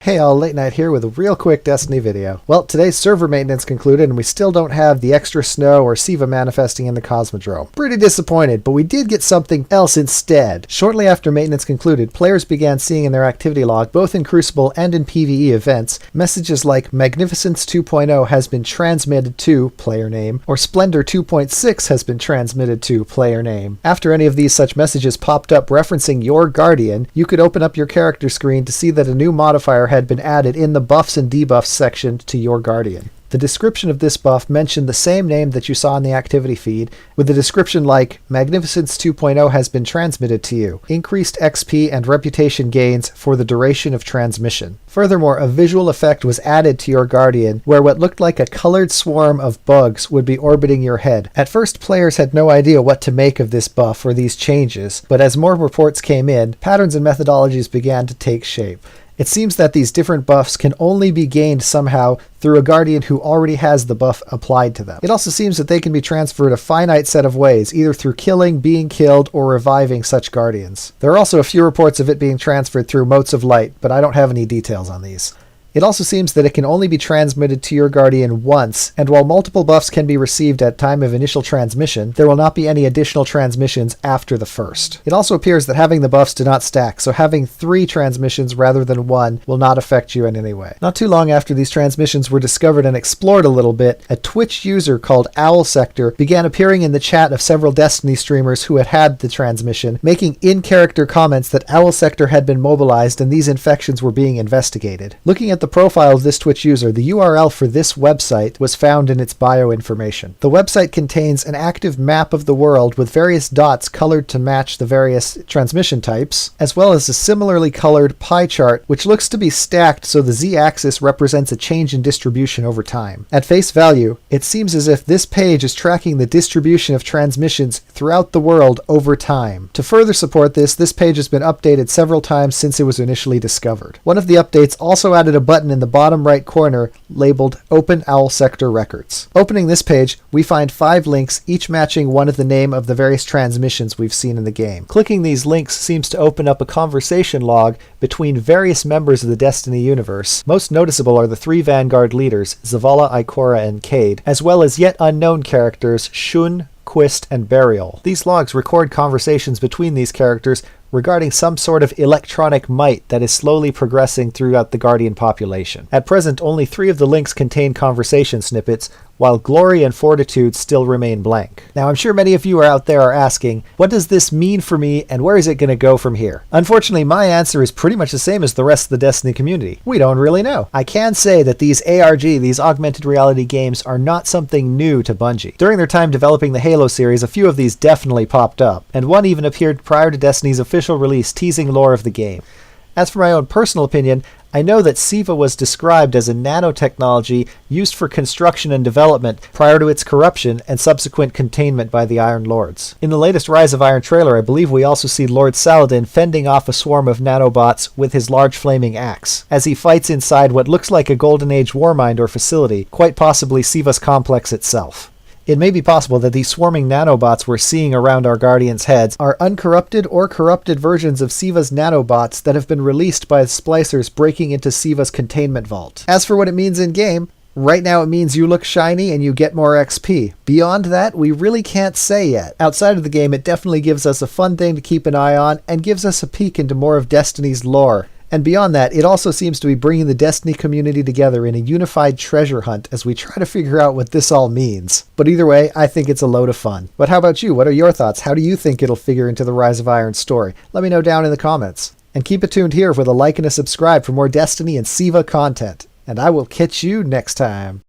Hey all, Late Night here with a real quick Destiny video. Well, today's server maintenance concluded and we still don't have the extra snow or SIVA manifesting in the Cosmodrome. Pretty disappointed, but we did get something else instead. Shortly after maintenance concluded, players began seeing in their activity log, both in Crucible and in PvE events, messages like Magnificence 2.0 has been transmitted to player name, or Splendor 2.6 has been transmitted to player name. After any of these such messages popped up referencing your Guardian, you could open up your character screen to see that a new modifier had been added in the buffs and debuffs section to your Guardian. The description of this buff mentioned the same name that you saw in the activity feed, with a description like, Magnificence 2.0 has been transmitted to you. Increased XP and reputation gains for the duration of transmission. Furthermore, a visual effect was added to your Guardian, where what looked like a colored swarm of bugs would be orbiting your head. At first, players had no idea what to make of this buff or these changes, but as more reports came in, patterns and methodologies began to take shape. It seems that these different buffs can only be gained somehow through a Guardian who already has the buff applied to them. It also seems that they can be transferred a finite set of ways, either through killing, being killed, or reviving such Guardians. There are also a few reports of it being transferred through Motes of Light, but I don't have any details on these. It also seems that it can only be transmitted to your Guardian once, and while multiple buffs can be received at time of initial transmission, there will not be any additional transmissions after the first. It also appears that having the buffs do not stack, so having 3 transmissions rather than 1 will not affect you in any way. Not too long after these transmissions were discovered and explored a little bit, a Twitch user called Owl Sector began appearing in the chat of several Destiny streamers who had had the transmission, making in-character comments that Owl Sector had been mobilized and these infections were being investigated. Looking at the profile of this Twitch user, the URL for this website was found in its bio information. The website contains an active map of the world with various dots colored to match the various transmission types, as well as a similarly colored pie chart which looks to be stacked so the z-axis represents a change in distribution over time. At face value, it seems as if this page is tracking the distribution of transmissions throughout the world over time. To further support this, this page has been updated several times since it was initially discovered. One of the updates also added a button in the bottom right corner labeled Open Owl Sector Records. Opening this page, we find 5 links, each matching one of the name of the various transmissions we've seen in the game. Clicking these links seems to open up a conversation log between various members of the Destiny universe. Most noticeable are the 3 Vanguard leaders, Zavala, Ikora, and Cade, as well as yet unknown characters Shun, Quist, and Burial. These logs record conversations between these characters regarding some sort of electronic might that is slowly progressing throughout the Guardian population. At present, only 3 of the links contain conversation snippets, while Glory and Fortitude still remain blank. Now, I'm sure many of you out there are asking, what does this mean for me and where is it going to go from here? Unfortunately, my answer is pretty much the same as the rest of the Destiny community. We don't really know. I can say that these ARG, these augmented reality games, are not something new to Bungie. During their time developing the Halo series, a few of these definitely popped up, and one even appeared prior to Destiny's official release teasing lore of the game. As for my own personal opinion, I know that SIVA was described as a nanotechnology used for construction and development prior to its corruption and subsequent containment by the Iron Lords. In the latest Rise of Iron trailer, I believe we also see Lord Saladin fending off a swarm of nanobots with his large flaming axe, as he fights inside what looks like a Golden Age warmind or facility, quite possibly SIVA's complex itself. It may be possible that these swarming nanobots we're seeing around our Guardians' heads are uncorrupted or corrupted versions of SIVA's nanobots that have been released by the splicers breaking into SIVA's containment vault. As for what it means in-game, right now it means you look shiny and you get more XP. Beyond that, we really can't say yet. Outside of the game, it definitely gives us a fun thing to keep an eye on and gives us a peek into more of Destiny's lore. And beyond that, it also seems to be bringing the Destiny community together in a unified treasure hunt as we try to figure out what this all means. But either way, I think it's a load of fun. But how about you? What are your thoughts? How do you think it'll figure into the Rise of Iron story? Let me know down in the comments. And keep it tuned here with a like and a subscribe for more Destiny and SIVA content. And I will catch you next time.